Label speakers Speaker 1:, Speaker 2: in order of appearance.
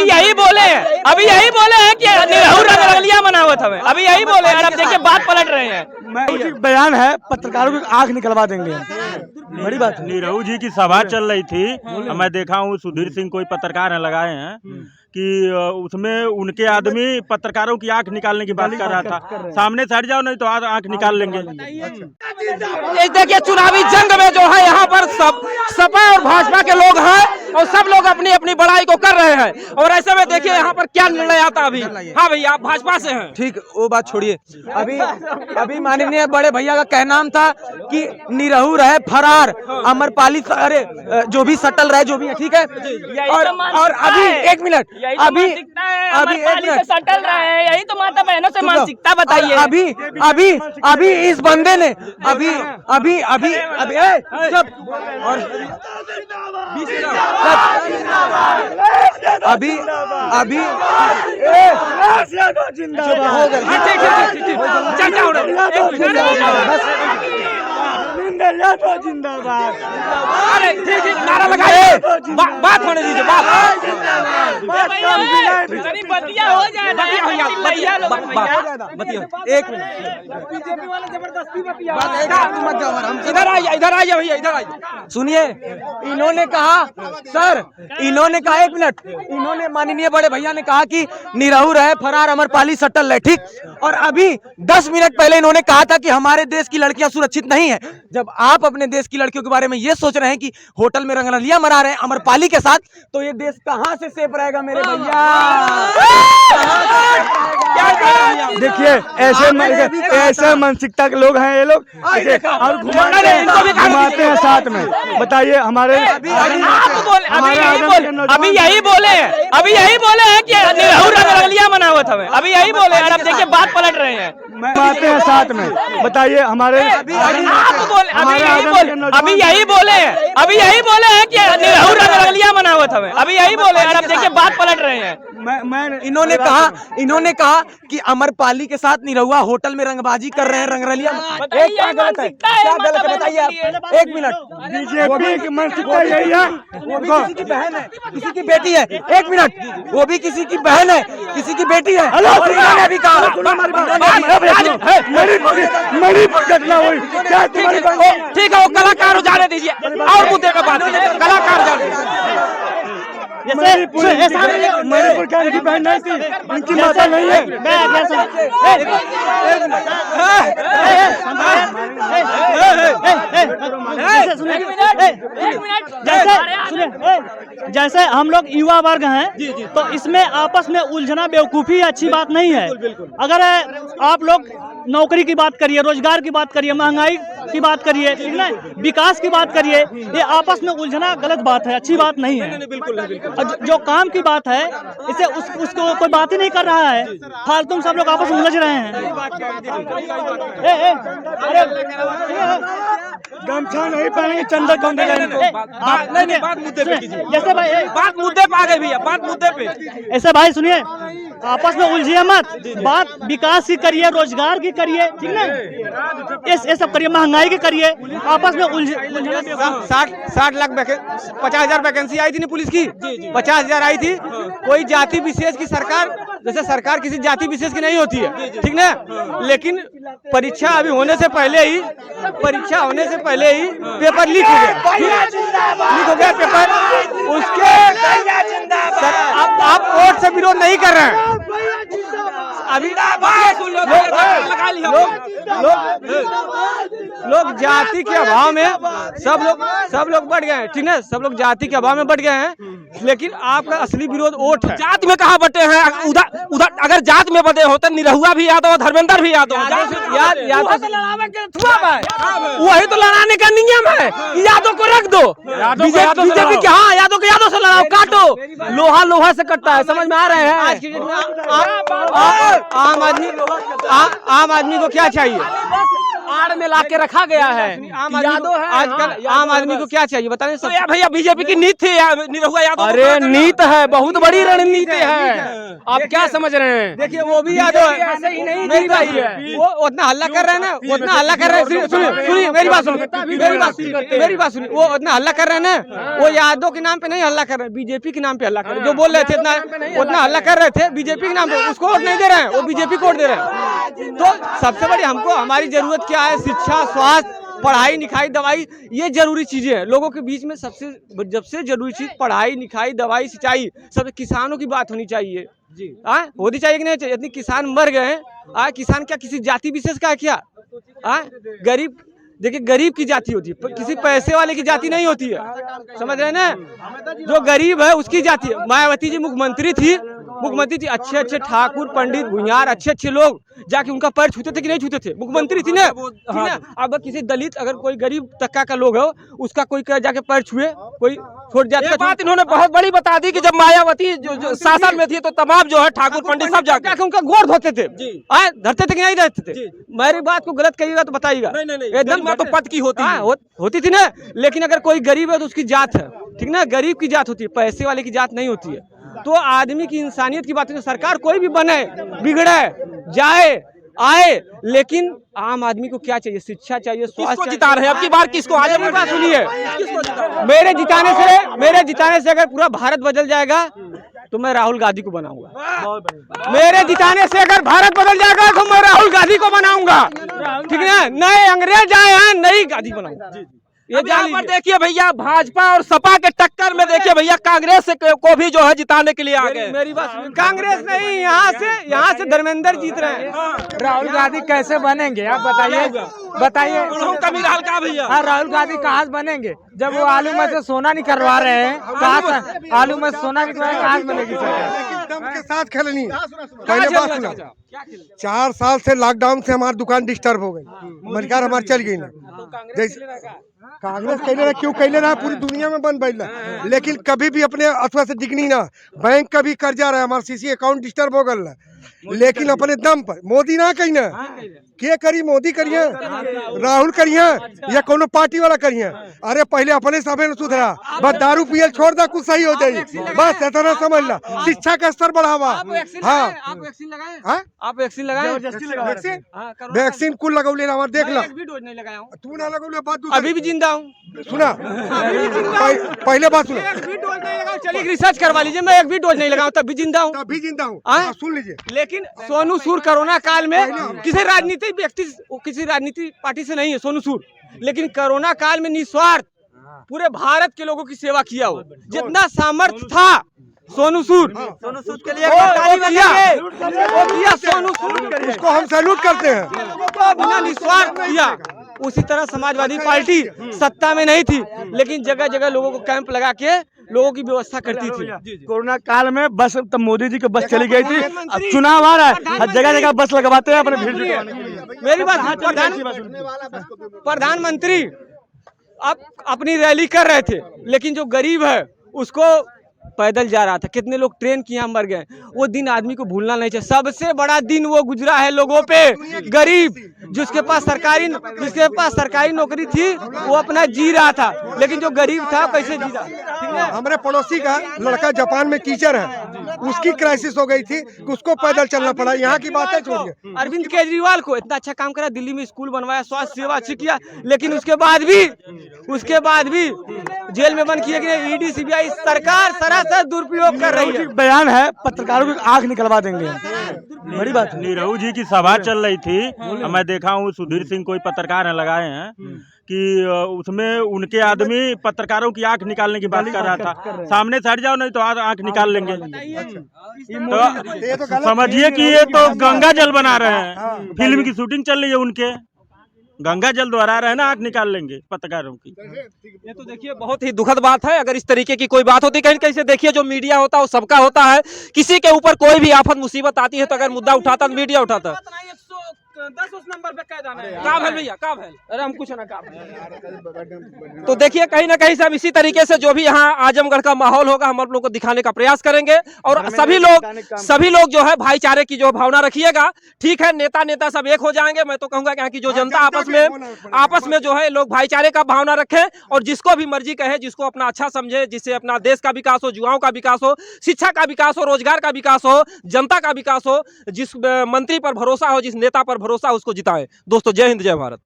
Speaker 1: यही बोले हैं कि निरहू रंगरलिया मनावत हमें, अभी यही बोले हैं। अब देखिए बात पलट रहे हैं।
Speaker 2: बयान है, पत्रकारों की आंख निकलवा देंगे। बड़ी बात है।
Speaker 3: निरहू जी की सभा चल रही थी, मैं देखा हूँ सुधीर सिंह कोई पत्रकार हैं लगाए हैं कि उसमें उनके आदमी पत्रकारों की आंख निकालने की बात कर रहा था। सामने से हट जाओ नहीं तो आंख निकाल लेंगे।
Speaker 1: देखिए चुनावी जंग में जो है यहाँ पर सब सपा और भाजपा के लोग हैं और सब लोग अपनी अपनी बड़ाई को कर रहे हैं। और ऐसे में देखिए यहाँ पर क्या निर्णय आता अभी। हाँ भैया आप भाजपा से हैं।
Speaker 4: ठीक, वो बात छोड़िए। अभी माननीय बड़े भैया का कहना था कि निरहू रहे फरार, अमरपाली अरे जो भी सटल रहे जो भी है, ठीक है। और अभी एक मिनट, अभी
Speaker 1: सटल रहे हैं, यही तो माता बहनों से मानसिकता बताइए।
Speaker 4: अभी इस बंदे ने अभी
Speaker 1: जिंदाबाद। अरे ठीक नारा लगाइए, बात होने दीजिए।
Speaker 4: एक मिनट,
Speaker 1: इधर आइए भैया, इधर आइए।
Speaker 4: सुनिए, इन्होंने कहा सर, इन्होंने कहा एक मिनट, इन्होंने माननीय बड़े भैया ने कहा कि निरहू रहे फरार, अमरपाली सटल रहे, ठीक। और अभी 10 मिनट पहले इन्होंने कहा था कि हमारे देश की लड़कियां सुरक्षित नहीं है। जब आप अपने देश की लड़कियों के बारे में ये सोच रहे हैं कि होटल में रंगरलिया मना रहे हैं अमरपाली के साथ, तो ये देश कहां से सेफ रहेगा मेरे भैया।
Speaker 2: देखिए ऐसे मानसिकता के लोग हैं ये लोग, और घुमाते हैं साथ में। बताइए हमारे
Speaker 1: अभी यही बोले हैं कि निरहू रंगरलिया मनावत हमें, अभी यही बोले हैं। अब देखिए बात पलट रहे हैं।
Speaker 2: घुमाते हैं साथ में। बताइए हमारे
Speaker 1: अभी यही बोले हैं कि निरहू रंगरलिया मनावत हमें, अभी यही बोले हैं। अब देखिए बात पलट रहे हैं।
Speaker 4: इन्होंने कहा कि अमरपाली के साथ निरहुआ होटल में रंगबाजी कर रहे हैं, रंगरलिया। क्या गलत है, क्या गलत है बताइए आप। एक मिनट,
Speaker 2: बीजेपी की मानसिकता यही है।
Speaker 4: वो भी किसी की बहन है, किसी की बेटी है। एक मिनट, वो भी किसी की बहन है, किसी की बेटी है। भी कहा
Speaker 1: ठीक है, वो कलाकार हो जाने दीजिए और मुद्दे पे बात कीजिए। कलाकार जाने
Speaker 2: मणिपुर क्या इनकी बहन नहीं थी, इनकी माता नहीं है।
Speaker 5: जैसे हम लोग युवा वर्ग हैं, तो इसमें आपस में उलझना बेवकूफ़ी अच्छी बात नहीं है। अगर आप लोग नौकरी की बात करिए, रोजगार की बात करिए, महंगाई की बात करिए, ठीक ना, विकास की बात करिए, ये आपस में उलझना गलत बात है, अच्छी बात नहीं है। जो काम की बात है, इसे उसको कोई बात ही नहीं कर रहा है, फालतू में सब लोग आपस में उलझ रहे हैं।
Speaker 2: गमछा नहीं पहनेंगे, चंदा कौन दिलाएंगे?
Speaker 1: बात मुद्दे पे कीजिए। जैसे भाई बात मुद्दे पे आ गई भैया, बात मुद्दे पे।
Speaker 5: ऐसे भाई सुनिए, आपस में उलझिए मत, बात विकास की करिए, रोजगार की करिए, ठीक ना, ये सब करिए, महंगाई की करिए, आपस में
Speaker 4: 60 लाख 50,000 वैकेंसी आई थी ना पुलिस की, 50,000 आई थी। कोई जाति विशेष की सरकार, जैसे सरकार किसी जाति विशेष की नहीं होती है, ठीक ना। लेकिन परीक्षा अभी होने से पहले ही पेपर लीक हो गया पेपर। उसके आप वोट से विरोध नहीं कर रहे हैं अभी। लोग जाति के अभाव में सब लोग बढ़ गए हैं, ठीक है, सब लोग जाति के अभाव में बढ़ गए हैं। लेकिन आपका असली विरोध वोट है।
Speaker 1: जात में कहाँ बटे हैं? उधर अगर जात में बटे होते निरहुआ भी यादव, धर्मेंद्र भी यादव, वही तो लड़ाने का नियम है। यादव को रख दो, बीजेपी के, हाँ यादव को यादव से लड़ाओ, काटो। लोहा से कटता है, समझ में आ रहे हैं।
Speaker 4: आम आदमी को क्या चाहिए? आड़ में ला के रखा गया है। यादव है आजकल आम आदमी को क्या चाहिए बताने
Speaker 1: तो यार भैया बीजेपी की नीति थी निरहुआ यादव।
Speaker 4: अरे नीत है, बहुत बड़ी रणनीति है। आप क्या समझ रहे हैं? देखिए वो भी यादव है, मेरी बात है, वो उतना हल्ला कर रहे हैं ना, उतना हल्ला कर रहे हैं। सुनिए मेरी बात सुनिए, मेरी बात सुनिए। वो उतना हल्ला कर रहे हैं ना, वो यादव के नाम पे नहीं हल्ला कर रहे हैं, बीजेपी के नाम पे हल्ला कर रहे हैं। जो बोल रहे थे उतना हल्ला कर रहे थे बीजेपी के नाम पे, उसको वोट नहीं दे रहे हैं, वो बीजेपी को वोट दे रहे हैं। तो सबसे बड़ी हमको हमारी जरूरत क्या है? शिक्षा, स्वास्थ्य, पढ़ाई लिखाई, दवाई, ये जरूरी चीजें हैं। लोगों के बीच में सबसे जरूरी चीज पढ़ाई लिखाई, दवाई, सिंचाई, सब किसानों की बात होनी चाहिए जी। होनी चाहिए कि नहीं चाहिए? इतने किसान मर गए हैं। किसान क्या किसी जाति विशेष का है क्या? गरीब, देखिए गरीब की जाति होती है, किसी पैसे वाले की जाति नहीं होती है, समझ रहे हैं ना? जो गरीब है उसकी जाति है। मायावती जी मुख्यमंत्री थी, अच्छे अच्छे ठाकुर, पंडित, भुइयार, अच्छे लोग जाके उनका पैर छूते थे कि नहीं छूते थे? मुख्यमंत्री थी ना। अब किसी दलित, अगर कोई गरीब तबका का लोग हो, उसका कोई जाके पैर छुए, कोई छोड़ जाता है।
Speaker 1: बात इन्होंने बहुत बड़ी बता दी कि जब मायावती जो शासन में थी तो तमाम जो है ठाकुर पंडित सब जाके
Speaker 4: उनका गोड़ धोते थे, धरते थे कि नहीं धरते थे? मेरी बात को गलत कहिएगा तो बताइएगा।
Speaker 1: एकदम तो पद की
Speaker 4: होती थी ना। लेकिन अगर कोई गरीब है तो उसकी जात है, ठीक ना? गरीब की जात होती है, पैसे वाले की जात नहीं होती है। तो आदमी की इंसानियत की बात है। सरकार कोई भी बने, बिगड़े, जाए, आए, लेकिन आम आदमी को क्या चाहिए? शिक्षा चाहिए, स्वास्थ्य।
Speaker 1: जिता रहे हैं अब की बार किसको? आज
Speaker 4: बात सुनिए, मेरे जिताने से अगर पूरा भारत बदल जाएगा तो मैं राहुल गांधी को बनाऊंगा। मेरे जिताने से अगर भारत बदल जाएगा तो मैं राहुल गांधी को बनाऊंगा, ठीक है? नए अंग्रेज आए हैं, नई गांधी बनाऊंगा।
Speaker 1: ये यहाँ पर देखिए भैया, भाजपा और सपा के टक्कर में देखिए भैया कांग्रेस को भी जो है जिताने के लिए आ गए।
Speaker 4: मेरी बात, कांग्रेस नहीं, यहाँ से धर्मेंद्र जीत रहे हैं।
Speaker 2: राहुल गांधी कैसे बनेंगे आप बताइए
Speaker 1: कभी भैया
Speaker 2: राहुल गांधी कहाँ से बनेंगे जब वो आलू में से सोना निकलवा रहे हैं? कहाँ से आलू में सोना निकलवा, कहाँ से बनेगी सरकार?
Speaker 6: दम के साथ खेलनी है। पहले बात सुना, 4 साल से लॉकडाउन से हमारी दुकान डिस्टर्ब हो गई, मरकार हमारी चल गई ना। कांग्रेस कहले रहा, क्यों कहले रहा? पूरी दुनिया में बंद बैठा, लेकिन कभी भी अपने अथवा से दिखनी ना। बैंक का भी कर्जा रहा, हमारा सीसी अकाउंट डिस्टर्ब हो गया, लेकिन अपने दम पर मोदी ना कही ना के करी, मोदी करिए, राहुल करिए, या कोनो पार्टी वाला करिए। अरे पहले अपने सब सुधरा, बस दारू पियल छोड़ दा, कुछ सही हो जाए, बस इतना समझ ला। शिक्षा का स्तर बढ़ावा। हाँ,
Speaker 4: आप वैक्सीन लगाए?
Speaker 6: वैक्सीन कुल लगौले ना, हमारे देख ला। तू ना लगौले, बात
Speaker 4: अभी भी जिंदा हूँ।
Speaker 6: सुना, पहले बात सुना,
Speaker 4: चलिए रिसर्च करवा लीजिए, मैं एक भी डोज नहीं लगाऊं तब भी जिंदा हूँ।
Speaker 6: तभी जिंदा हूँ, सुन लीजिए।
Speaker 4: लेकिन सोनू सूद कोरोना काल में किसी राजनीतिक व्यक्ति, किसी राजनीतिक पार्टी से नहीं है सोनू सूद, लेकिन कोरोना काल में निस्वार्थ पूरे भारत के लोगों की सेवा किया। हो जितना सामर्थ्य था सोनू सूद के लिए सोनू सूद,
Speaker 6: उसको हम सैल्यूट करते हैं।
Speaker 4: बिना निस्वार्थ किया। उसी तरह समाजवादी पार्टी सत्ता में नहीं थी, लेकिन जगह जगह लोगों को कैंप लगा के लोगों की व्यवस्था करती थी।
Speaker 2: कोरोना काल में बस तब मोदी जी की बस चली गई थी, अब चुनाव आ रहा है, हर जगह जगह बस लगवाते हैं अपने भीड़।
Speaker 4: मेरी बात, प्रधानमंत्री अब अपनी रैली कर रहे थे, लेकिन जो गरीब है उसको पैदल जा रहा था, कितने लोग ट्रेन की यहाँ मर गए। वो दिन आदमी को भूलना नहीं चाहिए। सबसे बड़ा दिन वो गुजरा है लोगों पे, गरीब जिसके पास सरकारी नौकरी थी वो अपना जी रहा था, लेकिन जो गरीब था कैसे जी रहा।
Speaker 6: हमारे पड़ोसी का लड़का जापान में टीचर है, उसकी क्राइसिस हो गई थी, उसको पैदल चलना पड़ा। यहाँ की बात है छोड़िए।
Speaker 4: अरविंद केजरीवाल को इतना अच्छा काम करा, दिल्ली में स्कूल बनवाया, स्वास्थ्य सेवा अच्छी किया, लेकिन उसके बाद भी जेल में बंद किए गए। ईडी सीबीआई सरकार सरासर दुरुपयोग कर रही है।
Speaker 2: बयान है, पत्रकारों की आंख निकलवा देंगे। बड़ी बात।
Speaker 3: निरहू जी की सभा चल रही थी, मैं देखा हूँ सुधीर सिंह कोई पत्रकार हैं लगाए हैं कि उसमें उनके आदमी पत्रकारों की आंख निकालने की बात कर रहा था। सामने से हट जाओ नहीं तो आंख निकाल लेंगे। तो समझिए कि ये तो गंगा जल बना रहे हैं, फिल्म की शूटिंग चल रही है, उनके गंगा जल दोहरा रहे हैं ना, आंख निकाल लेंगे पत्रकारों की।
Speaker 1: ये तो देखिए बहुत ही दुखद बात है। अगर इस तरीके की कोई बात होती, कहीं से देखिए जो मीडिया होता है वो सबका होता है। किसी के ऊपर कोई भी आफत मुसीबत आती है तो अगर मुद्दा उठाता तो मीडिया उठाता है। 10 उस नंबर पे कह जाना है। का भेल भैया, का भेल? अरे हम कुछ ना का। तो देखिए कहीं ना कहीं से हम इसी तरीके से जो भी यहाँ आजमगढ़ का माहौल होगा हम आप लोग को दिखाने का प्रयास करेंगे और सभी लोग जो है भाईचारे की जो भावना रखिएगा। ठीक है, नेता सब एक हो जाएंगे। मैं तो कहूंगा कि यहाँ की जो जनता आपस में जो है लोग भाईचारे का भावना रखें और जिसको भी मर्जी कहे, जिसको अपना अच्छा समझे, जिससे अपना देश का विकास हो, युवाओं का विकास हो, शिक्षा का विकास हो, रोजगार का विकास हो, जनता का विकास हो, जिस मंत्री पर भरोसा हो, जिस नेता पर भरोसा हो, उसको जिताएं। दोस्तों जय हिंद, जय भारत।